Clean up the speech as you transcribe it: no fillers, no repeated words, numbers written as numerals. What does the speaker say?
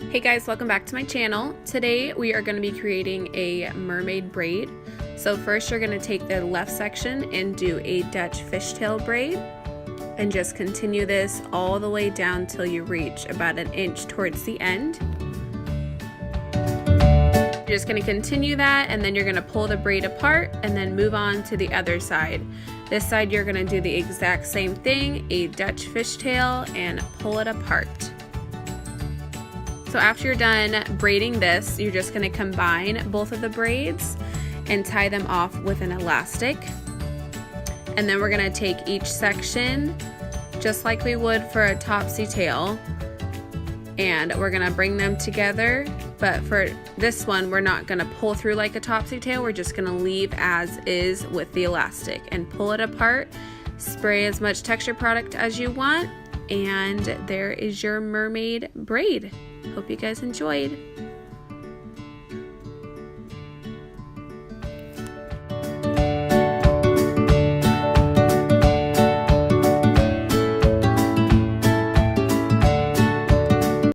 Hey guys, welcome back to my channel. Today we are going to be creating a mermaid braid. So first you're going to take the left section and do a Dutch fishtail braid and just continue this all the way down till you reach about 1 inch towards the end. You're just going to continue that, and then you're going to pull the braid apart and then move on to the other side. This side you're going to do the exact same thing, a Dutch fishtail, and pull it apart. So after you're done braiding this, you're just going to combine both of the braids and tie them off with an elastic. And then we're going to take each section just like we would for a topsy tail, and we're going to bring them together. But for this one, we're not going to pull through like a topsy tail. We're just going to leave as is with the elastic and pull it apart. Spray as much texture product as you want, and there is your mermaid braid. Hope you guys enjoyed.